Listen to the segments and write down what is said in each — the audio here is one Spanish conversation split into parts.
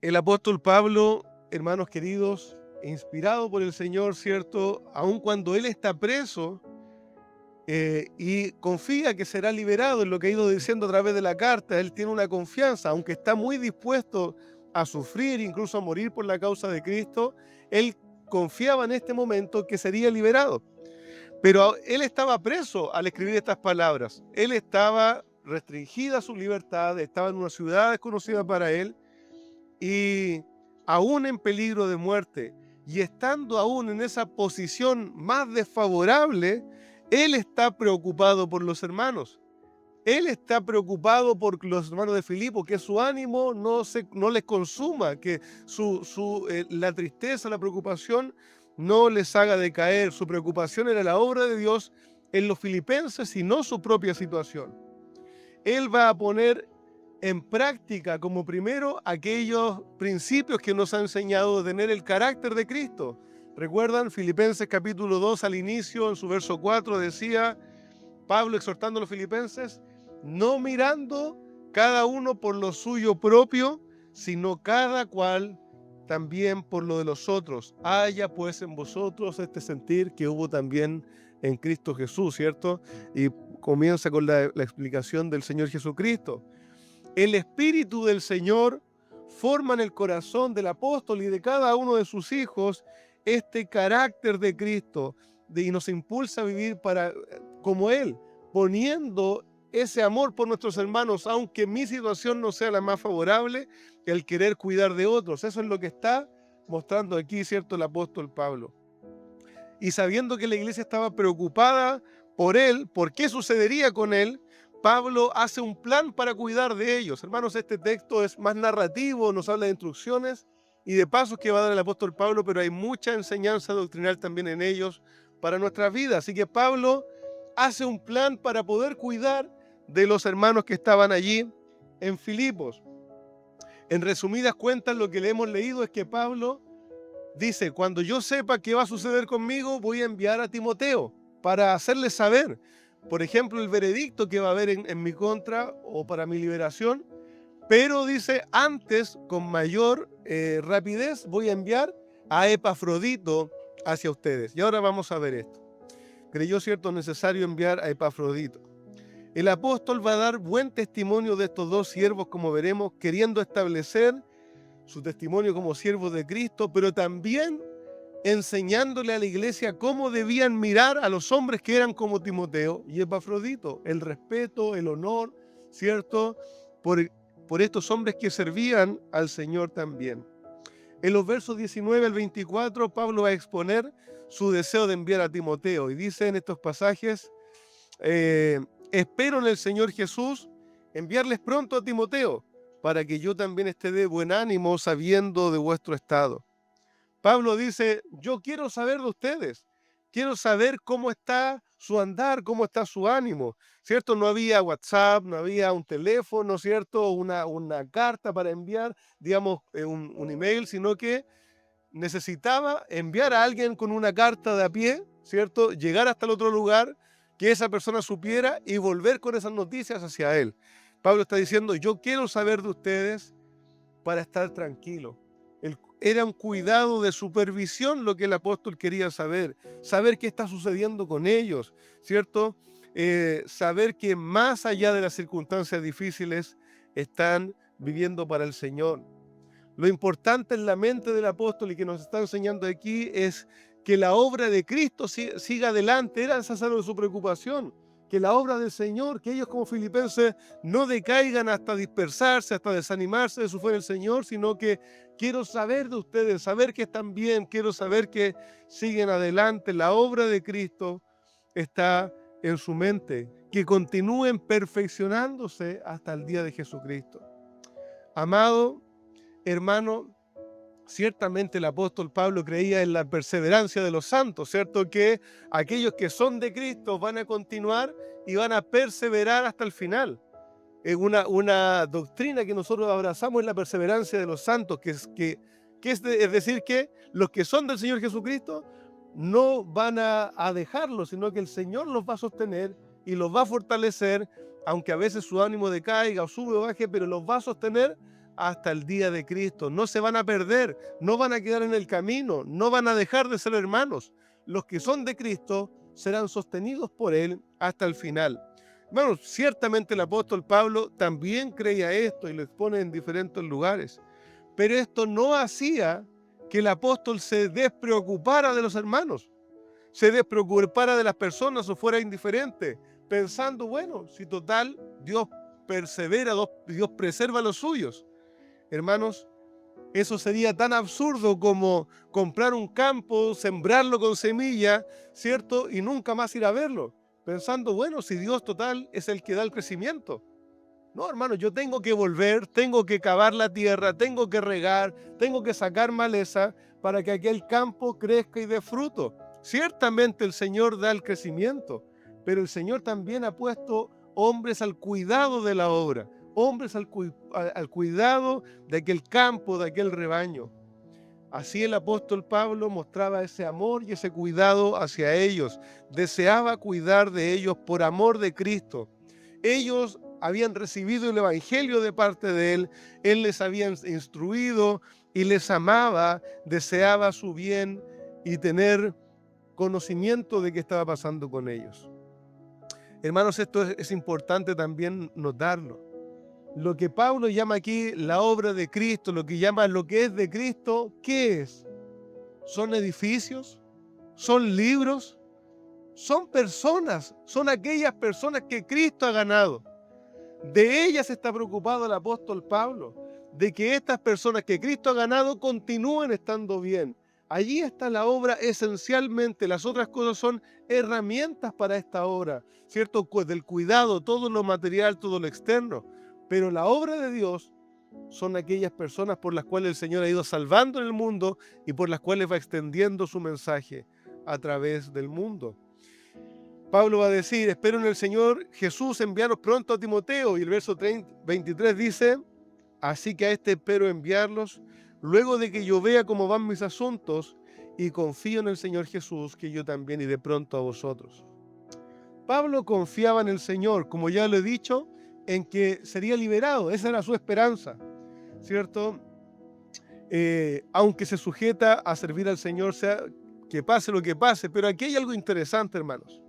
El apóstol Pablo, hermanos queridos, inspirado por el Señor, ¿cierto? Aun cuando él está preso y confía que será liberado, en lo que ha ido diciendo a través de la carta, él tiene una confianza, aunque está muy dispuesto a sufrir, incluso a morir por la causa de Cristo, él confiaba en este momento que sería liberado. Pero él estaba preso al escribir estas palabras. Él estaba restringida su libertad, estaba en una ciudad desconocida para él y aún en peligro de muerte, y estando aún en esa posición más desfavorable, él está preocupado por los hermanos. Él está preocupado por los hermanos de Filipo, que su ánimo no les consuma, que la tristeza, la preocupación no les haga decaer. Su preocupación era la obra de Dios en los filipenses y no su propia situación. Él va a poner en práctica como primero aquellos principios que nos ha enseñado de tener el carácter de Cristo. ¿Recuerdan? Filipenses capítulo 2 al inicio, en su verso 4 decía Pablo exhortando a los filipenses, no mirando cada uno por lo suyo propio, sino cada cual también por lo de los otros. Haya pues en vosotros este sentir que hubo también en Cristo Jesús, ¿cierto? Y comienza con la explicación del Señor Jesucristo. El Espíritu del Señor forma en el corazón del apóstol y de cada uno de sus hijos este carácter de Cristo y nos impulsa a vivir como Él, poniendo ese amor por nuestros hermanos, aunque mi situación no sea la más favorable, el querer cuidar de otros. Eso es lo que está mostrando aquí, ¿cierto?, el apóstol Pablo. Y sabiendo que la iglesia estaba preocupada por él, por qué sucedería con él, Pablo hace un plan para cuidar de ellos. Hermanos, este texto es más narrativo, nos habla de instrucciones y de pasos que va a dar el apóstol Pablo, pero hay mucha enseñanza doctrinal también en ellos para nuestras vidas. Así que Pablo hace un plan para poder cuidar de los hermanos que estaban allí en Filipos. En resumidas cuentas, lo que le hemos leído es que Pablo dice, cuando yo sepa qué va a suceder conmigo, voy a enviar a Timoteo para hacerle saber, por ejemplo, el veredicto que va a haber en mi contra o para mi liberación. Pero dice, antes, con mayor rapidez, voy a enviar a Epafrodito hacia ustedes. Y ahora vamos a ver esto. Creyó cierto necesario enviar a Epafrodito. El apóstol va a dar buen testimonio de estos dos siervos, como veremos, queriendo establecer su testimonio como siervos de Cristo, pero también enseñándole a la iglesia cómo debían mirar a los hombres que eran como Timoteo y Epafrodito, el respeto, el honor, ¿cierto?, por estos hombres que servían al Señor también. En los versos 19 al 24, Pablo va a exponer su deseo de enviar a Timoteo y dice en estos pasajes, espero en el Señor Jesús enviarles pronto a Timoteo, para que yo también esté de buen ánimo sabiendo de vuestro estado. Pablo dice, yo quiero saber de ustedes, quiero saber cómo está su andar, cómo está su ánimo, ¿cierto? No había WhatsApp, no había un teléfono, ¿cierto? Una carta para enviar, digamos, un email, sino que necesitaba enviar a alguien con una carta de a pie, ¿cierto? Llegar hasta el otro lugar, que esa persona supiera y volver con esas noticias hacia él. Pablo está diciendo, yo quiero saber de ustedes para estar tranquilo. Era un cuidado de supervisión lo que el apóstol quería saber qué está sucediendo con ellos, ¿cierto? Saber que más allá de las circunstancias difíciles están viviendo para el Señor. Lo importante en la mente del apóstol y que nos está enseñando aquí es que la obra de Cristo siga adelante. Era esa su preocupación, que la obra del Señor, que ellos como filipenses no decaigan hasta dispersarse, hasta desanimarse de su fe en el Señor, sino que quiero saber de ustedes, saber que están bien, quiero saber que siguen adelante. La obra de Cristo está en su mente, que continúen perfeccionándose hasta el día de Jesucristo. Amado hermano, ciertamente el apóstol Pablo creía en la perseverancia de los santos, ¿cierto? Que aquellos que son de Cristo van a continuar y van a perseverar hasta el final. Es una doctrina que nosotros abrazamos en la perseverancia de los santos, es decir, que los que son del Señor Jesucristo no van a dejarlo, sino que el Señor los va a sostener y los va a fortalecer, aunque a veces su ánimo decaiga o sube o baje, pero los va a sostener hasta el día de Cristo. No se van a perder, no van a quedar en el camino, no van a dejar de ser hermanos. Los que son de Cristo serán sostenidos por Él hasta el final. Bueno, ciertamente el apóstol Pablo también creía esto y lo expone en diferentes lugares, pero esto no hacía que el apóstol se despreocupara de los hermanos, se despreocupara de las personas o fuera indiferente, pensando, bueno, si total Dios persevera, Dios preserva a los suyos. Hermanos, eso sería tan absurdo como comprar un campo, sembrarlo con semilla, ¿cierto? Y nunca más ir a verlo, pensando, bueno, si Dios total es el que da el crecimiento. No, hermano, yo tengo que volver, tengo que cavar la tierra, tengo que regar, tengo que sacar maleza para que aquel campo crezca y dé fruto. Ciertamente el Señor da el crecimiento, pero el Señor también ha puesto hombres al cuidado de la obra, hombres al cuidado de aquel campo, de aquel rebaño. Así el apóstol Pablo mostraba ese amor y ese cuidado hacia ellos. Deseaba cuidar de ellos por amor de Cristo. Ellos habían recibido el evangelio de parte de él les había instruido y les amaba, deseaba su bien y tener conocimiento de qué estaba pasando con ellos. Hermanos, esto es importante también notarlo. Lo que Pablo llama aquí la obra de Cristo, lo que llama lo que es de Cristo, ¿qué es? ¿Son edificios? ¿Son libros? Son personas, son aquellas personas que Cristo ha ganado. De ellas está preocupado el apóstol Pablo, de que estas personas que Cristo ha ganado continúen estando bien. Allí está la obra esencialmente, las otras cosas son herramientas para esta obra, ¿cierto? Del cuidado, todo lo material, todo lo externo. Pero la obra de Dios son aquellas personas por las cuales el Señor ha ido salvando en el mundo y por las cuales va extendiendo su mensaje a través del mundo. Pablo va a decir, espero en el Señor Jesús enviaros pronto a Timoteo. Y el verso 23 dice, así que a este espero enviarlos, luego de que yo vea cómo van mis asuntos, y confío en el Señor Jesús, que yo también iré pronto a vosotros. Pablo confiaba en el Señor, como ya lo he dicho, en que sería liberado. Esa era su esperanza, ¿cierto? Aunque se sujeta a servir al Señor, sea que pase lo que pase. Pero aquí hay algo interesante, hermanos.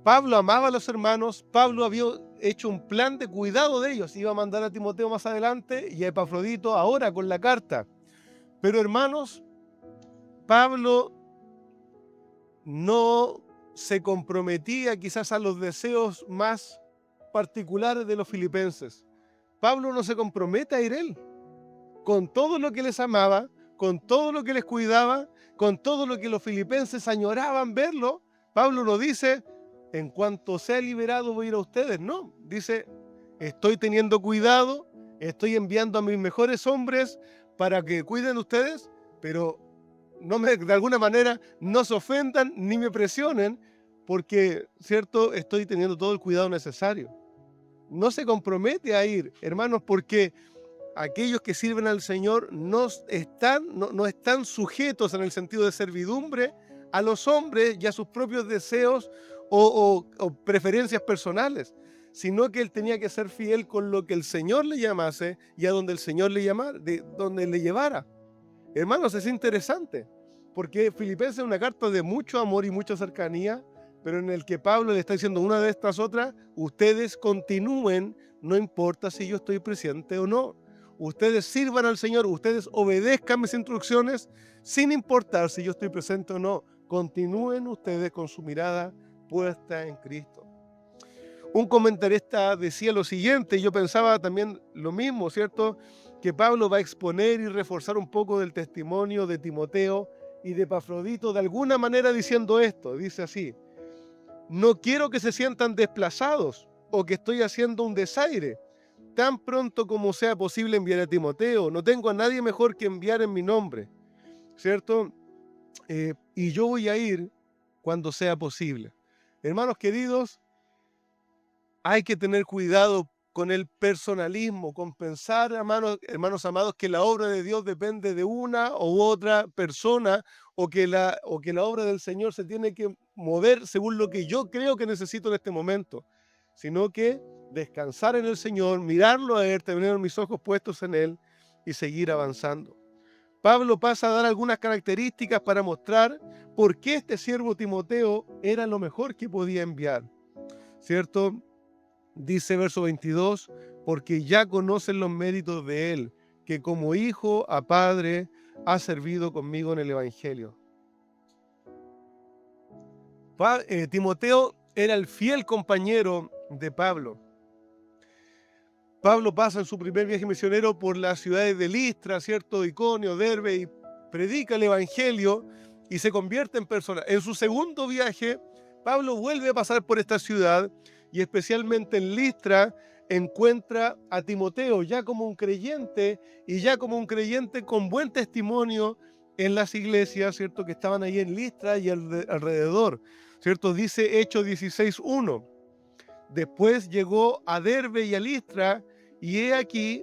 Pablo amaba a los hermanos, Pablo había hecho un plan de cuidado de ellos, iba a mandar a Timoteo más adelante y a Epafrodito ahora con la carta. Pero hermanos, Pablo no se comprometía quizás a los deseos más particulares de los filipenses. Pablo no se compromete a ir él. Con todo lo que les amaba, con todo lo que les cuidaba, con todo lo que los filipenses añoraban verlo, Pablo no dice, en cuanto sea liberado voy a ir a ustedes. No, dice, estoy teniendo cuidado, estoy enviando a mis mejores hombres para que cuiden de ustedes, pero de alguna manera no se ofendan ni me presionen, porque, ¿cierto? Estoy teniendo todo el cuidado necesario. No se compromete a ir, hermanos, porque aquellos que sirven al Señor no están sujetos en el sentido de servidumbre a los hombres y a sus propios deseos o preferencias personales, sino que él tenía que ser fiel con lo que el Señor le llamase y a donde el Señor donde le llevara. Hermanos, es interesante, porque Filipenses es una carta de mucho amor y mucha cercanía, pero en el que Pablo le está diciendo una vez tras otra, ustedes continúen, no importa si yo estoy presente o no. Ustedes sirvan al Señor, ustedes obedezcan mis instrucciones, sin importar si yo estoy presente o no. Continúen ustedes con su mirada puesta en Cristo. Un comentarista decía lo siguiente, y yo pensaba también lo mismo, ¿cierto? Que Pablo va a exponer y reforzar un poco del testimonio de Timoteo y de Epafrodito de alguna manera diciendo esto. Dice así, no quiero que se sientan desplazados o que estoy haciendo un desaire. Tan pronto como sea posible enviar a Timoteo. No tengo a nadie mejor que enviar en mi nombre, ¿cierto? Y yo voy a ir cuando sea posible. Hermanos queridos, hay que tener cuidado con el personalismo, con pensar, hermanos amados, que la obra de Dios depende de una u otra persona o que la obra del Señor se tiene que mover según lo que yo creo que necesito en este momento, sino que descansar en el Señor, mirarlo a Él, tener mis ojos puestos en Él y seguir avanzando. Pablo pasa a dar algunas características para mostrar por qué este siervo Timoteo era lo mejor que podía enviar, ¿cierto? Dice verso 22, porque ya conocen los méritos de él, que como hijo a padre ha servido conmigo en el Evangelio. Timoteo era el fiel compañero de Pablo. Pablo pasa en su primer viaje misionero por las ciudades de Listra, ¿cierto? Iconio, Derbe, y predica el Evangelio y se convierte en persona. En su segundo viaje, Pablo vuelve a pasar por esta ciudad y especialmente en Listra encuentra a Timoteo ya como un creyente y ya como un creyente con buen testimonio en las iglesias, ¿cierto? Que estaban ahí en Listra y alrededor, ¿cierto? Dice Hechos 16:1. Después llegó a Derbe y a Listra, y he aquí,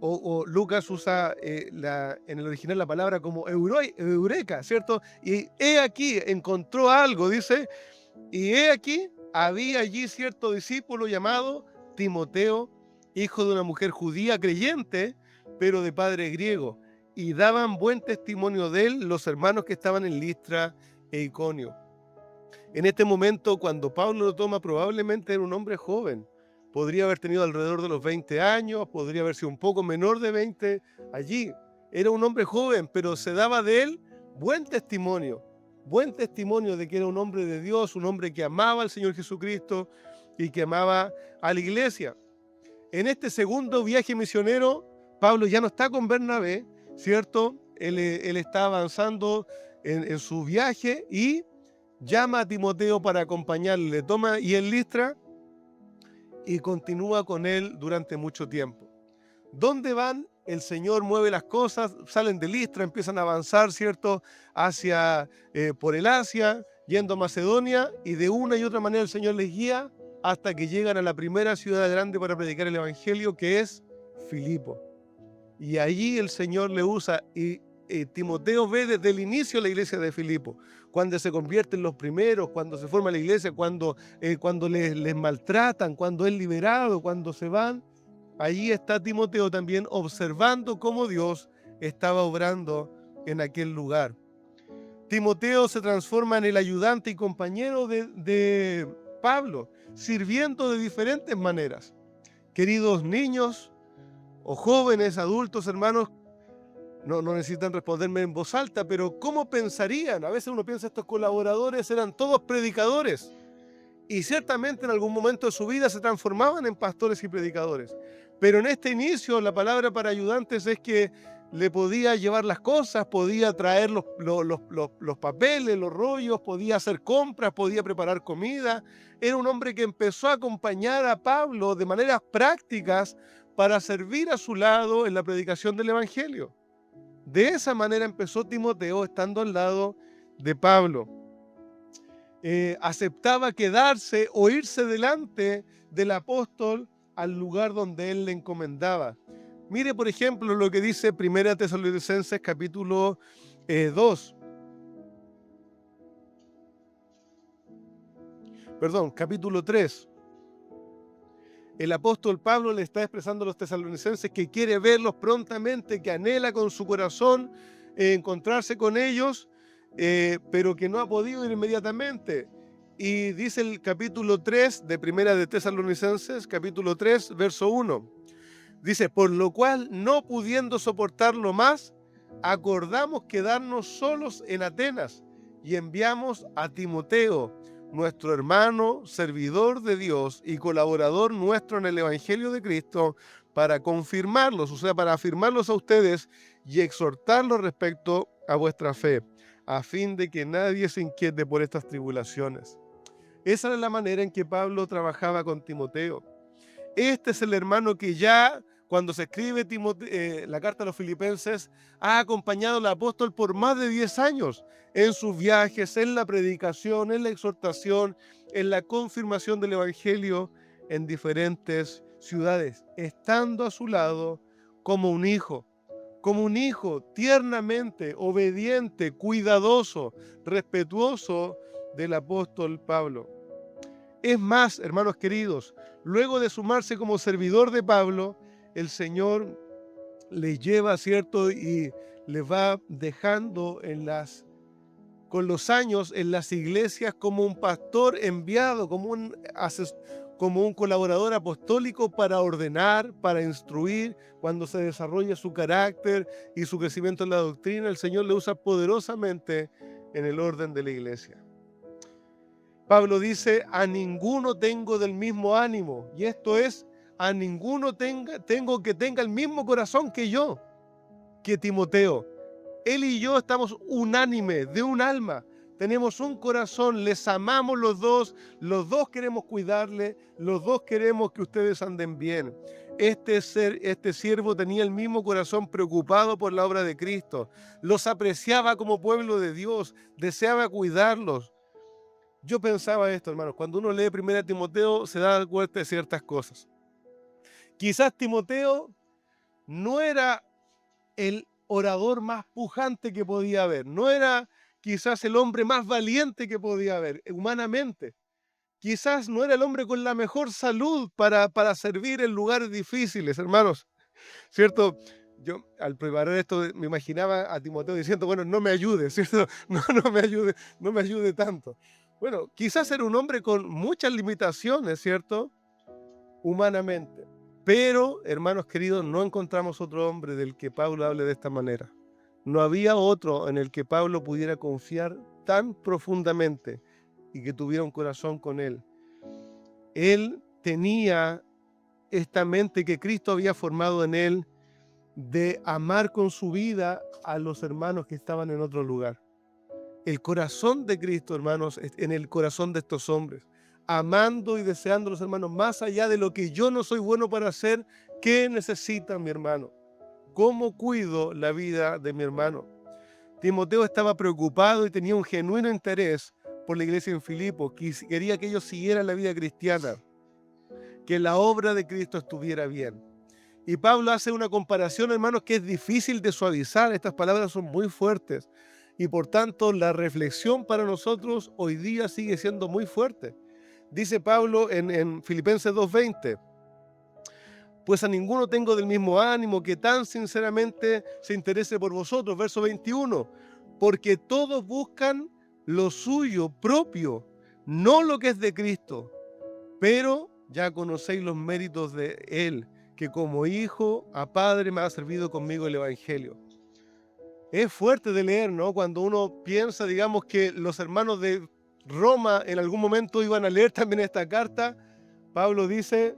o Lucas usa en el original la palabra como eureka, ¿cierto? Y he aquí, encontró algo, dice, y he aquí, había allí cierto discípulo llamado Timoteo, hijo de una mujer judía creyente, pero de padre griego, y daban buen testimonio de él los hermanos que estaban en Listra e Iconio. En este momento, cuando Pablo lo toma, probablemente era un hombre joven. Podría haber tenido alrededor de los 20 años, podría haber sido un poco menor de 20 allí. Era un hombre joven, pero se daba de él buen testimonio de que era un hombre de Dios, un hombre que amaba al Señor Jesucristo y que amaba a la iglesia. En este segundo viaje misionero, Pablo ya no está con Bernabé, ¿cierto? Él está avanzando en su viaje y llama a Timoteo para acompañarle, le toma y en Listra y continúa con él durante mucho tiempo. ¿Dónde van? El Señor mueve las cosas, salen de Listra, empiezan a avanzar, ¿cierto? Hacia, por el Asia, yendo a Macedonia, y de una y otra manera el Señor les guía hasta que llegan a la primera ciudad grande para predicar el Evangelio, que es Filipo. Y allí el Señor le usa, y Timoteo ve desde el inicio la iglesia de Filipo, cuando se convierten los primeros, cuando se forma la iglesia, cuando les maltratan, cuando es liberado, cuando se van. Allí está Timoteo también observando cómo Dios estaba obrando en aquel lugar. Timoteo se transforma en el ayudante y compañero de Pablo, sirviendo de diferentes maneras. Queridos niños o jóvenes, adultos, hermanos, no necesitan responderme en voz alta, pero ¿cómo pensarían? A veces uno piensa estos colaboradores eran todos predicadores y ciertamente en algún momento de su vida se transformaban en pastores y predicadores. Pero en este inicio la palabra para ayudantes es que le podía llevar las cosas, podía traer los papeles, los rollos, podía hacer compras, podía preparar comida. Era un hombre que empezó a acompañar a Pablo de maneras prácticas para servir a su lado en la predicación del Evangelio. De esa manera empezó Timoteo estando al lado de Pablo. Aceptaba quedarse o irse delante del apóstol al lugar donde él le encomendaba. Mire, por ejemplo, lo que dice 1 Tesalonicenses capítulo 2. Perdón, capítulo 3. El apóstol Pablo le está expresando a los tesalonicenses que quiere verlos prontamente, que anhela con su corazón encontrarse con ellos, pero que no ha podido ir inmediatamente. Y dice el capítulo 3 de Primera de Tesalonicenses, capítulo 3, verso 1. Dice, por lo cual, no pudiendo soportarlo más, acordamos quedarnos solos en Atenas y enviamos a Timoteo, nuestro hermano, servidor de Dios y colaborador nuestro en el Evangelio de Cristo, para confirmarlos, o sea, para afirmarlos a ustedes y exhortarlos respecto a vuestra fe, a fin de que nadie se inquiete por estas tribulaciones. Esa era la manera en que Pablo trabajaba con Timoteo. Este es el hermano que ya, cuando se escribe la carta a los filipenses, ha acompañado al apóstol por más de 10 años en sus viajes, en la predicación, en la exhortación, en la confirmación del Evangelio en diferentes ciudades, estando a su lado como un hijo tiernamente, obediente, cuidadoso, respetuoso del apóstol Pablo. Es más, hermanos queridos, luego de sumarse como servidor de Pablo, el Señor le lleva, ¿cierto? Y le va dejando con los años en las iglesias como un pastor enviado, como un colaborador apostólico para ordenar, para instruir. Cuando se desarrolla su carácter y su crecimiento en la doctrina, el Señor le usa poderosamente en el orden de la iglesia. Pablo dice, a ninguno tengo del mismo ánimo, y esto es, a ninguno tengo que tenga el mismo corazón que yo, que Timoteo. Él y yo estamos unánimes, de un alma. Tenemos un corazón, les amamos los dos queremos cuidarle, los dos queremos que ustedes anden bien. Este siervo tenía el mismo corazón preocupado por la obra de Cristo. Los apreciaba como pueblo de Dios, deseaba cuidarlos. Yo pensaba esto, hermanos, cuando uno lee 1 Timoteo se da cuenta de ciertas cosas. Quizás Timoteo no era el orador más pujante que podía haber, no era quizás el hombre más valiente que podía haber humanamente, quizás no era el hombre con la mejor salud para servir en lugares difíciles, hermanos, ¿cierto? Yo al preparar esto me imaginaba a Timoteo diciendo, bueno, no me ayude, ¿cierto? No me ayude tanto. Bueno, quizás era un hombre con muchas limitaciones, ¿cierto? Humanamente. Pero, hermanos queridos, no encontramos otro hombre del que Pablo hable de esta manera. No había otro en el que Pablo pudiera confiar tan profundamente y que tuviera un corazón con él. Él tenía esta mente que Cristo había formado en él de amar con su vida a los hermanos que estaban en otro lugar. El corazón de Cristo, hermanos, es en el corazón de estos hombres, amando y deseando a los hermanos más allá de lo que yo no soy bueno para hacer. ¿Qué necesita mi hermano? ¿Cómo cuido la vida de mi hermano? Timoteo estaba preocupado y tenía un genuino interés por la iglesia en Filipos. Quería que ellos siguieran la vida cristiana, que la obra de Cristo estuviera bien. Y Pablo hace una comparación, hermanos, que es difícil de suavizar. Estas palabras son muy fuertes. Y por tanto, la reflexión para nosotros hoy día sigue siendo muy fuerte. Dice Pablo en Filipenses 2:20, pues a ninguno tengo del mismo ánimo que tan sinceramente se interese por vosotros. Verso 21, porque todos buscan lo suyo propio, no lo que es de Cristo, pero ya conocéis los méritos de Él, que como hijo a padre me ha servido conmigo el Evangelio. Es fuerte de leer, ¿no? Cuando uno piensa, digamos, que los hermanos de Roma en algún momento iban a leer también esta carta, Pablo dice,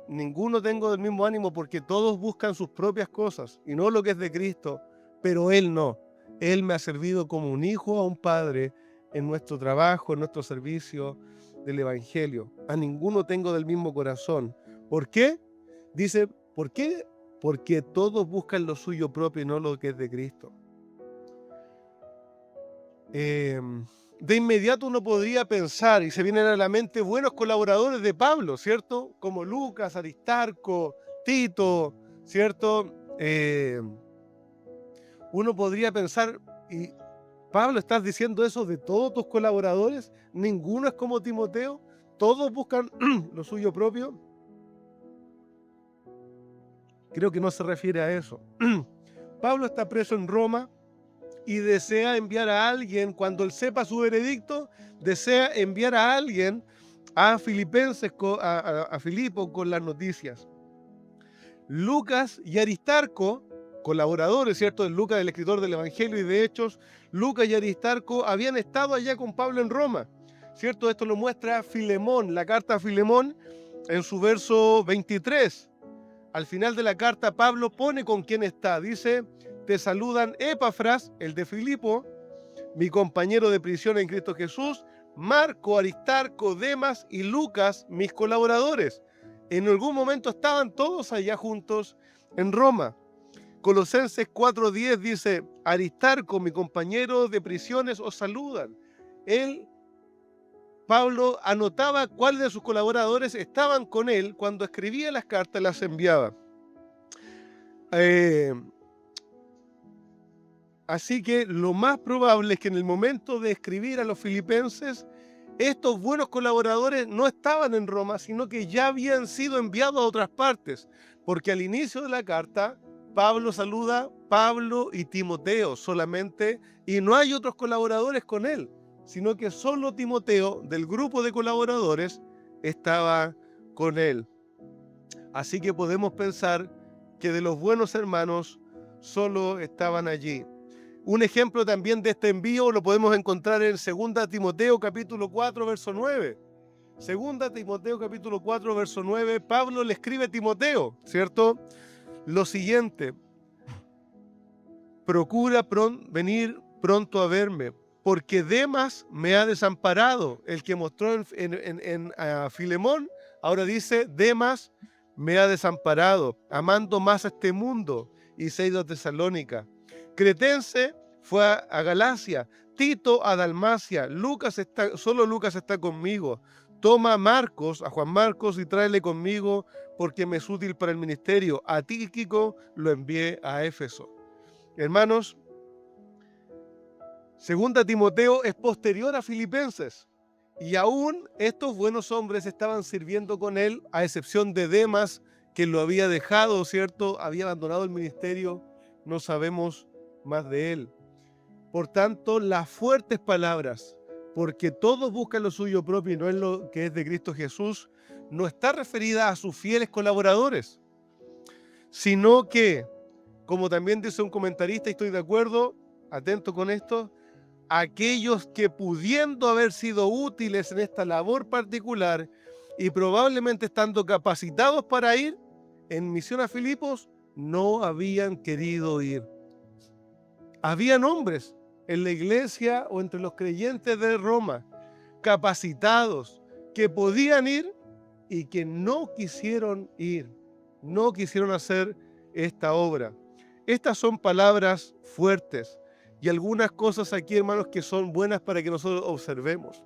ninguno tengo del mismo ánimo porque todos buscan sus propias cosas y no lo que es de Cristo, pero Él no. Él me ha servido como un hijo a un padre en nuestro trabajo, en nuestro servicio del Evangelio. A ninguno tengo del mismo corazón. ¿Por qué? Dice, ¿por qué? Porque todos buscan lo suyo propio y no lo que es de Cristo. De inmediato uno podría pensar, y se vienen a la mente buenos colaboradores de Pablo, ¿cierto? Como Lucas, Aristarco, Tito, ¿cierto? Uno podría pensar, y Pablo, ¿estás diciendo eso de todos tus colaboradores? ¿Ninguno es como Timoteo? ¿Todos buscan lo suyo propio? Creo que no se refiere a eso. Pablo está preso en Roma y desea enviar a alguien, cuando él sepa su veredicto, desea enviar a alguien a Filipenses, a Filipo con las noticias. Lucas y Aristarco, colaboradores, ¿cierto? Lucas, el escritor del Evangelio y de Hechos, Lucas y Aristarco habían estado allá con Pablo en Roma, ¿cierto? Esto lo muestra Filemón, la carta a Filemón en su verso 23. Al final de la carta, Pablo pone con quién está. Dice, te saludan Epafras, el de Filipo, mi compañero de prisión en Cristo Jesús, Marco, Aristarco, Demas y Lucas, mis colaboradores. En algún momento estaban todos allá juntos en Roma. Colosenses 4:10 dice, Aristarco, mi compañero de prisiones, os saludan. Pablo anotaba cuáles de sus colaboradores estaban con él cuando escribía las cartas, las enviaba. Así que lo más probable es que en el momento de escribir a los filipenses, estos buenos colaboradores no estaban en Roma, sino que ya habían sido enviados a otras partes, porque al inicio de la carta, Pablo saluda Pablo y Timoteo solamente, y no hay otros colaboradores con él, sino que solo Timoteo, del grupo de colaboradores, estaba con él. Así que podemos pensar que de los buenos hermanos solo estaban allí. Un ejemplo también de este envío lo podemos encontrar en 2 Timoteo capítulo 4, verso 9. 2 Timoteo capítulo 4, verso 9, Pablo le escribe a Timoteo, ¿cierto? Lo siguiente: procura venir pronto a verme, porque Demas me ha desamparado. El que mostró a Filemón, ahora dice, Demas me ha desamparado, amando más a este mundo, y se ha ido a Tesalónica. Cretense fue a Galacia, Tito a Dalmacia, solo Lucas está conmigo. Toma a Juan Marcos, y tráele conmigo, porque me es útil para el ministerio. A Tíquico lo envié a Éfeso. Hermanos, 2 Timoteo es posterior a Filipenses, y aún estos buenos hombres estaban sirviendo con él, a excepción de Demas, que lo había dejado, ¿cierto? Había abandonado el ministerio, no sabemos más de él. Por tanto, las fuertes palabras, porque todos buscan lo suyo propio y no es lo que es de Cristo Jesús, no está referida a sus fieles colaboradores, sino que, como también dice un comentarista, y estoy de acuerdo, atento con esto, aquellos que, pudiendo haber sido útiles en esta labor particular y probablemente estando capacitados para ir en misión a Filipos, no habían querido ir. Habían hombres en la iglesia o entre los creyentes de Roma, capacitados, que podían ir y que no quisieron ir, no quisieron hacer esta obra. Estas son palabras fuertes y algunas cosas aquí, hermanos, que son buenas para que nosotros observemos.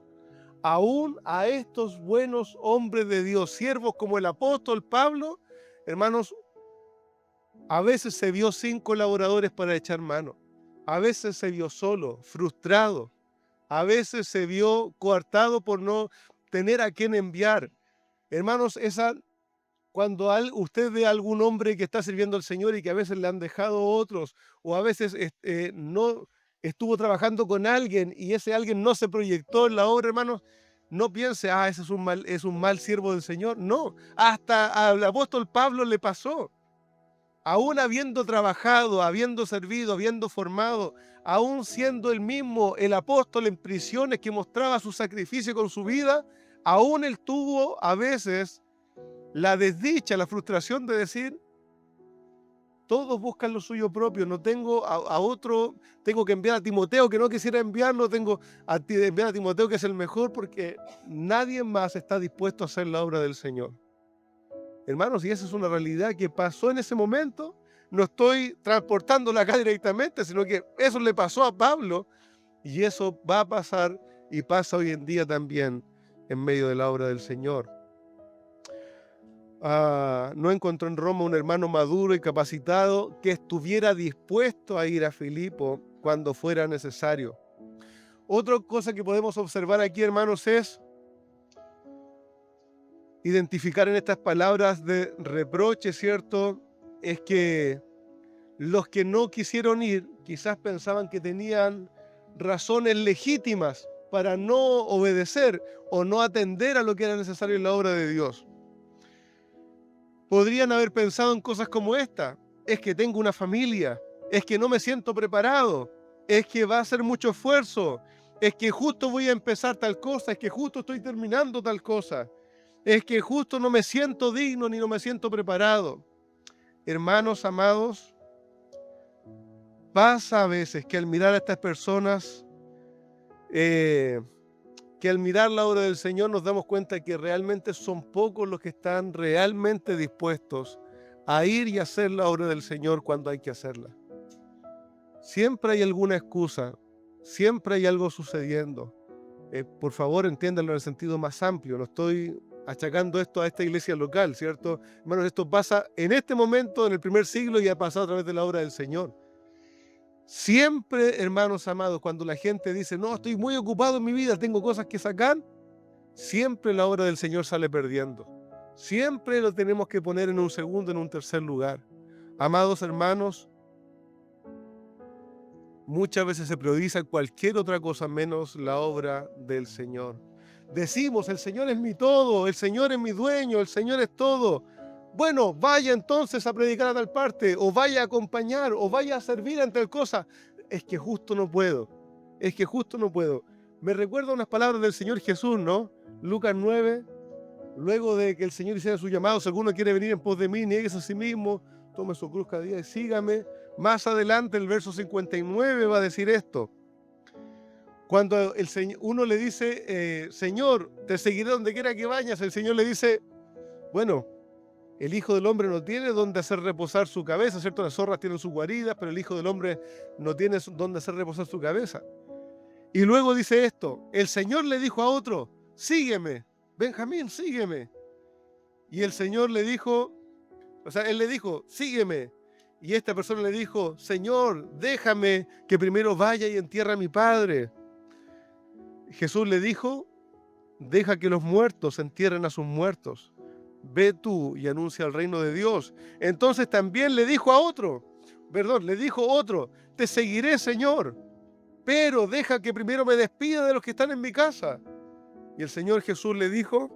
Aún a estos buenos hombres de Dios, siervos como el apóstol Pablo, hermanos, a veces se vio sin colaboradores para echar mano. A veces se vio solo, frustrado. A veces se vio coartado por no tener a quién enviar. Hermanos, cuando usted ve a algún hombre que está sirviendo al Señor y que a veces le han dejado otros, o a veces no estuvo trabajando con alguien y ese alguien no se proyectó en la obra, hermanos, no piense, ese es un mal siervo del Señor. No, hasta al apóstol Pablo le pasó. Aún habiendo trabajado, habiendo servido, habiendo formado, aún siendo él mismo el apóstol en prisiones que mostraba su sacrificio con su vida, aún él tuvo a veces la desdicha, la frustración de decir, todos buscan lo suyo propio, no tengo a otro, tengo que enviar a Timoteo que no quisiera enviarlo, tengo que enviar a Timoteo que es el mejor, porque nadie más está dispuesto a hacer la obra del Señor. Hermanos, y esa es una realidad que pasó en ese momento. No estoy transportándola acá directamente, sino que eso le pasó a Pablo y eso va a pasar y pasa hoy en día también en medio de la obra del Señor. No encontró en Roma un hermano maduro y capacitado que estuviera dispuesto a ir a Filipo cuando fuera necesario. Otra cosa que podemos observar aquí, hermanos, es identificar en estas palabras de reproche, ¿cierto? Es que los que no quisieron ir quizás pensaban que tenían razones legítimas para no obedecer o no atender a lo que era necesario en la obra de Dios. Podrían haber pensado en cosas como esta: es que tengo una familia, es que no me siento preparado, es que va a ser mucho esfuerzo, es que justo voy a empezar tal cosa, es que justo estoy terminando tal cosa, es que justo no me siento digno ni no me siento preparado. Hermanos amados, pasa a veces que al mirar a estas personas, que al mirar la obra del Señor nos damos cuenta que realmente son pocos los que están realmente dispuestos a ir y hacer la obra del Señor cuando hay que hacerla. Siempre hay alguna excusa, siempre hay algo sucediendo. Por favor, entiéndanlo en el sentido más amplio. No estoy achacando esto a esta iglesia local, ¿cierto? Hermanos, esto pasa en este momento, en el primer siglo, y ha pasado a través de la obra del Señor. Siempre, hermanos amados, cuando la gente dice, no, estoy muy ocupado en mi vida, tengo cosas que sacar, siempre la obra del Señor sale perdiendo. Siempre lo tenemos que poner en un segundo, en un tercer lugar. Amados hermanos, muchas veces se prioriza cualquier otra cosa menos la obra del Señor. Decimos, el Señor es mi todo, el Señor es mi dueño, el Señor es todo. Bueno, vaya entonces a predicar a tal parte, o vaya a acompañar, o vaya a servir en tal cosa. Es que justo no puedo, es que justo no puedo. Me recuerda unas palabras del Señor Jesús, ¿no? Lucas 9, luego de que el Señor hiciera su llamado, si alguno quiere venir en pos de mí, nieguese a sí mismo, tome su cruz cada día y sígame. Más adelante, el verso 59 va a decir esto. Cuando uno le dice, Señor, te seguiré donde quiera que vayas, el Señor le dice, bueno, el Hijo del Hombre no tiene donde hacer reposar su cabeza, ¿cierto? Las zorras tienen sus guaridas, pero el Hijo del Hombre no tiene donde hacer reposar su cabeza. Y luego dice esto, el Señor le dijo a otro, sígueme, Benjamín, sígueme. Y el Señor le dijo, él le dijo, sígueme. Y esta persona le dijo, Señor, déjame que primero vaya y entierre a mi padre. Jesús le dijo, deja que los muertos entierren a sus muertos. Ve tú y anuncia el reino de Dios. Entonces también le dijo le dijo otro, te seguiré, Señor, pero deja que primero me despida de los que están en mi casa. Y el Señor Jesús le dijo,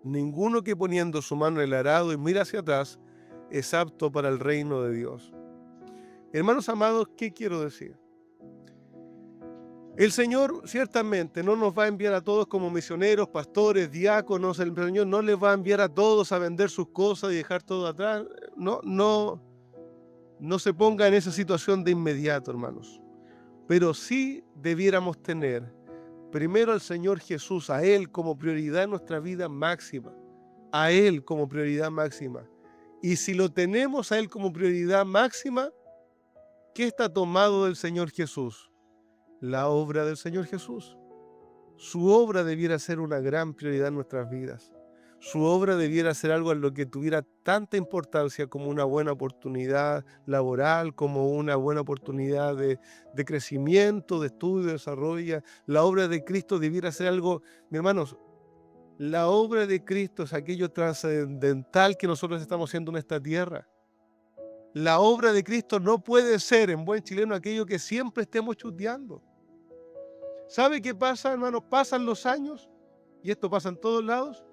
ninguno que poniendo su mano en el arado y mira hacia atrás es apto para el reino de Dios. Hermanos amados, ¿qué quiero decir? El Señor ciertamente no nos va a enviar a todos como misioneros, pastores, diáconos. El Señor no les va a enviar a todos a vender sus cosas y dejar todo atrás. No se ponga en esa situación de inmediato, hermanos. Pero sí debiéramos tener primero al Señor Jesús, a Él como prioridad en nuestra vida máxima. A Él como prioridad máxima. Y si lo tenemos a Él como prioridad máxima, ¿qué está tomado del Señor Jesús? La obra del Señor Jesús. Su obra debiera ser una gran prioridad en nuestras vidas. Su obra debiera ser algo en lo que tuviera tanta importancia como una buena oportunidad laboral, como una buena oportunidad de crecimiento, de estudio, de desarrollo. La obra de Cristo debiera ser algo, mis hermanos, la obra de Cristo es aquello trascendental que nosotros estamos haciendo en esta tierra. La obra de Cristo no puede ser, en buen chileno, aquello que siempre estemos chuteando. ¿Sabe qué pasa, hermanos? Pasan los años, y esto pasa en todos lados,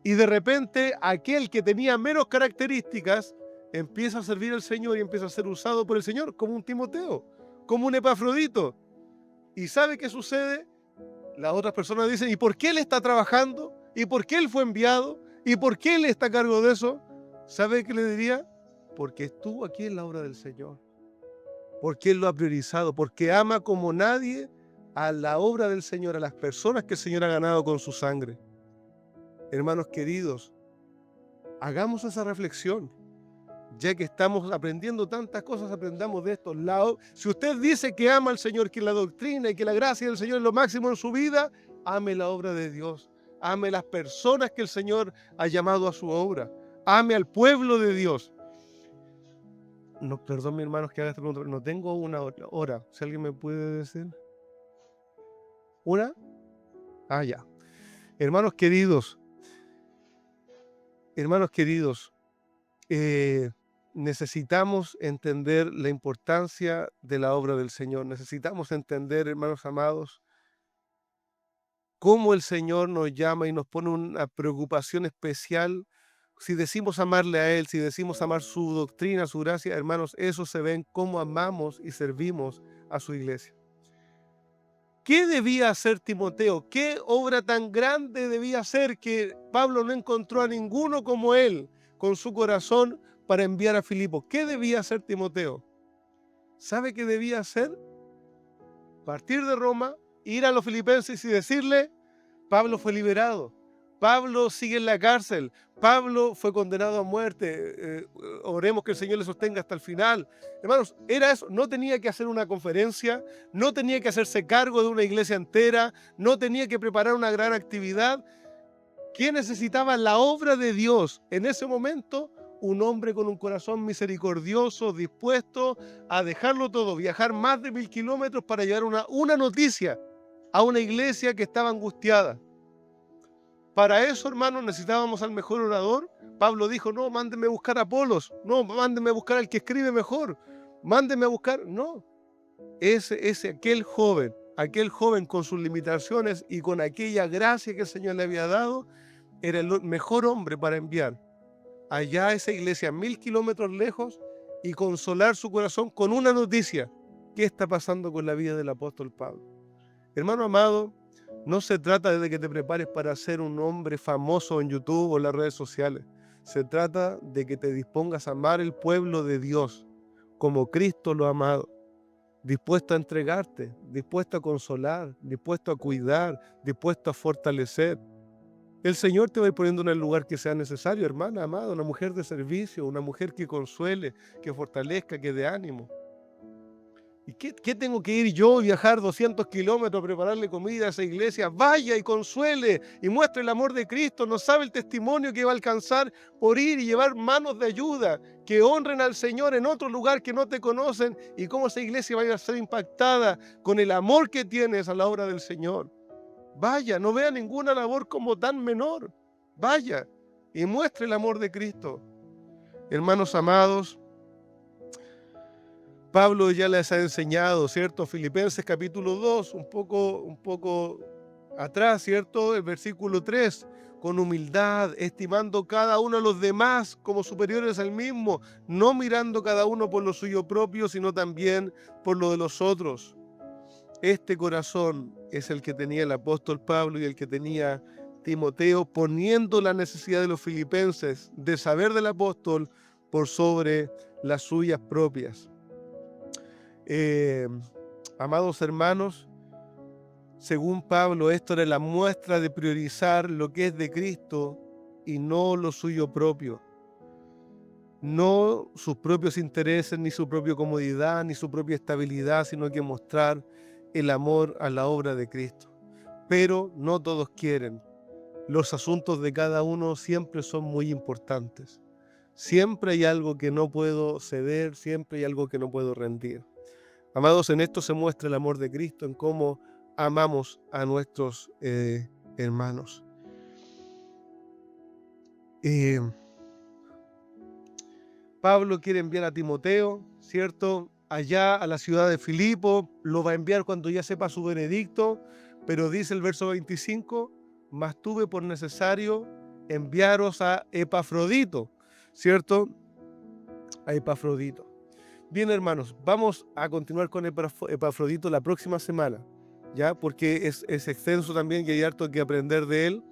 y de repente aquel que tenía menos características empieza a servir al Señor y empieza a ser usado por el Señor, como un Timoteo, como un Epafrodito. ¿Y sabe qué sucede? Las otras personas dicen, ¿y por qué él está trabajando? ¿Y por qué él fue enviado? ¿Y por qué él está a cargo de eso? ¿Sabe qué le diría? Porque estuvo aquí en la obra del Señor. Porque él lo ha priorizado, porque ama como nadie a la obra del Señor, a las personas que el Señor ha ganado con su sangre. Hermanos queridos, hagamos esa reflexión. Ya que estamos aprendiendo tantas cosas, aprendamos de esto. Si usted dice que ama al Señor, que la doctrina y que la gracia del Señor es lo máximo en su vida, ame la obra de Dios. Ame las personas que el Señor ha llamado a su obra. Ame al pueblo de Dios. No, perdón, mis hermanos, que haga esta pregunta, pero no tengo una hora. Si alguien me puede decir. ¿Una? Ah, ya. Hermanos queridos, necesitamos entender la importancia de la obra del Señor. Necesitamos entender, hermanos amados, cómo el Señor nos llama y nos pone una preocupación especial. Si decimos amarle a Él, si decimos amar su doctrina, su gracia, hermanos, eso se ve en cómo amamos y servimos a su iglesia. ¿Qué debía hacer Timoteo? ¿Qué obra tan grande debía hacer que Pablo no encontró a ninguno como él con su corazón para enviar a Filipo? ¿Qué debía hacer Timoteo? ¿Sabe qué debía hacer? Partir de Roma, ir a los filipenses y decirle, Pablo fue liberado, Pablo sigue en la cárcel, Pablo fue condenado a muerte, oremos que el Señor le sostenga hasta el final. Hermanos, era eso, no tenía que hacer una conferencia, no tenía que hacerse cargo de una iglesia entera, no tenía que preparar una gran actividad. ¿Quién necesitaba la obra de Dios en ese momento? Un hombre con un corazón misericordioso, dispuesto a dejarlo todo, viajar más de 1000 kilómetros para llevar una noticia a una iglesia que estaba angustiada. Para eso, hermanos, necesitábamos al mejor orador. Pablo dijo, no, mándenme a buscar a Apolos, no, mándenme a buscar al que escribe mejor, mándenme a buscar, no. Aquel joven con sus limitaciones y con aquella gracia que el Señor le había dado, era el mejor hombre para enviar allá a esa iglesia 1000 kilómetros lejos y consolar su corazón con una noticia. ¿Qué está pasando con la vida del apóstol Pablo? Hermano amado, no se trata de que te prepares para ser un hombre famoso en YouTube o en las redes sociales. Se trata de que te dispongas a amar el pueblo de Dios como Cristo lo ha amado, dispuesto a entregarte, dispuesto a consolar, dispuesto a cuidar, dispuesto a fortalecer. El Señor te va a ir poniendo en el lugar que sea necesario, hermana amada, una mujer de servicio, una mujer que consuele, que fortalezca, que dé ánimo. ¿Y qué tengo que ir yo, viajar 200 kilómetros a prepararle comida a esa iglesia? Vaya y consuele y muestre el amor de Cristo. No sabe el testimonio que va a alcanzar por ir y llevar manos de ayuda que honren al Señor en otro lugar que no te conocen, y cómo esa iglesia vaya a ser impactada con el amor que tienes a la obra del Señor. Vaya, no vea ninguna labor como tan menor. Vaya y muestre el amor de Cristo. Hermanos amados, Pablo ya les ha enseñado, ¿cierto? Filipenses capítulo 2, un poco atrás, ¿cierto? El versículo 3, con humildad, estimando cada uno a los demás como superiores al mismo, no mirando cada uno por lo suyo propio, sino también por lo de los otros. Este corazón es el que tenía el apóstol Pablo y el que tenía Timoteo, poniendo la necesidad de los filipenses de saber del apóstol por sobre las suyas propias. Amados hermanos, según Pablo, esto era la muestra de priorizar lo que es de Cristo y no lo suyo propio. No sus propios intereses, ni su propia comodidad, ni su propia estabilidad, sino que mostrar el amor a la obra de Cristo. Pero no todos quieren. Los asuntos de cada uno siempre son muy importantes. Siempre hay algo que no puedo ceder, siempre hay algo que no puedo rendir. Amados, en esto se muestra el amor de Cristo, en cómo amamos a nuestros hermanos. Pablo quiere enviar a Timoteo, ¿cierto? Allá a la ciudad de Filipo, lo va a enviar cuando ya sepa su veredicto, pero dice el verso 25, mas tuve por necesario enviaros a Epafrodito, ¿cierto? A Epafrodito. Bien, hermanos, vamos a continuar con Epafrodito la próxima semana, ¿ya? Porque es extenso también y hay harto que aprender de él.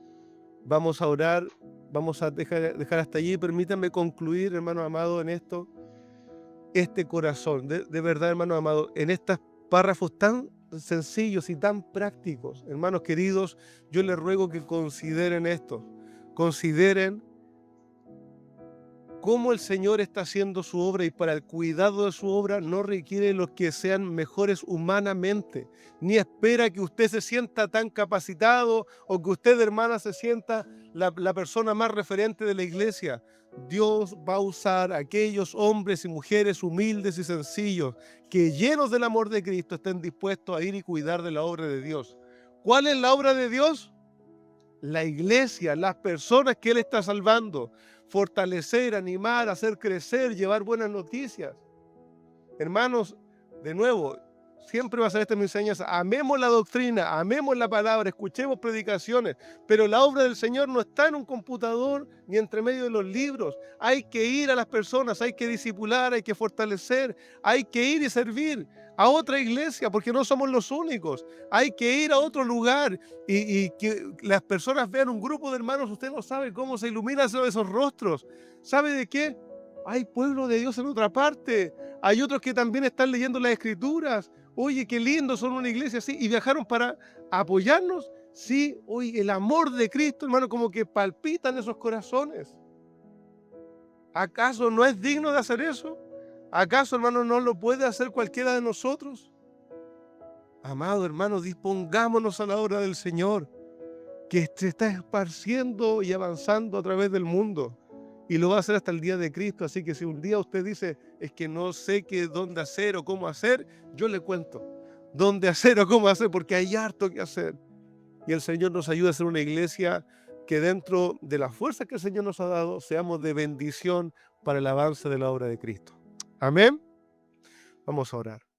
Vamos a orar, vamos a dejar hasta allí. Permítanme concluir, hermano amado, en esto, este corazón, de verdad, hermano amado, en estos párrafos tan sencillos y tan prácticos. Hermanos queridos, yo les ruego que consideren esto, consideren cómo el Señor está haciendo su obra, y para el cuidado de su obra no requiere los que sean mejores humanamente, ni espera que usted se sienta tan capacitado o que usted, hermana, se sienta la persona más referente de la iglesia. Dios va a usar a aquellos hombres y mujeres humildes y sencillos que, llenos del amor de Cristo, estén dispuestos a ir y cuidar de la obra de Dios. ¿Cuál es la obra de Dios? La iglesia, las personas que Él está salvando. Fortalecer, animar, hacer crecer, llevar buenas noticias. Hermanos, de nuevo, siempre va a ser esta mi enseñanza: amemos la doctrina, amemos la palabra, escuchemos predicaciones, pero la obra del Señor no está en un computador ni entre medio de los libros. Hay que ir a las personas, hay que discipular, hay que fortalecer, hay que ir y servir a otra iglesia, porque no somos los únicos. Hay que ir a otro lugar y que las personas vean un grupo de hermanos. Usted no sabe cómo se iluminan esos rostros. ¿Sabe de qué? Hay pueblo de Dios en otra parte. Hay otros que también están leyendo las Escrituras. Oye, qué lindo, son una iglesia así, y viajaron para apoyarnos. Sí, oye, el amor de Cristo, hermano, como que palpita en esos corazones. ¿Acaso no es digno de hacer eso? ¿Acaso, hermano, no lo puede hacer cualquiera de nosotros? Amado hermano, dispongámonos a la obra del Señor, que se está esparciendo y avanzando a través del mundo, y lo va a hacer hasta el día de Cristo. Así que si un día usted dice, es que no sé dónde hacer o cómo hacer, yo le cuento dónde hacer o cómo hacer, porque hay harto que hacer. Y el Señor nos ayuda a ser una iglesia que dentro de las fuerzas que el Señor nos ha dado, seamos de bendición para el avance de la obra de Cristo. Amén. Vamos a orar.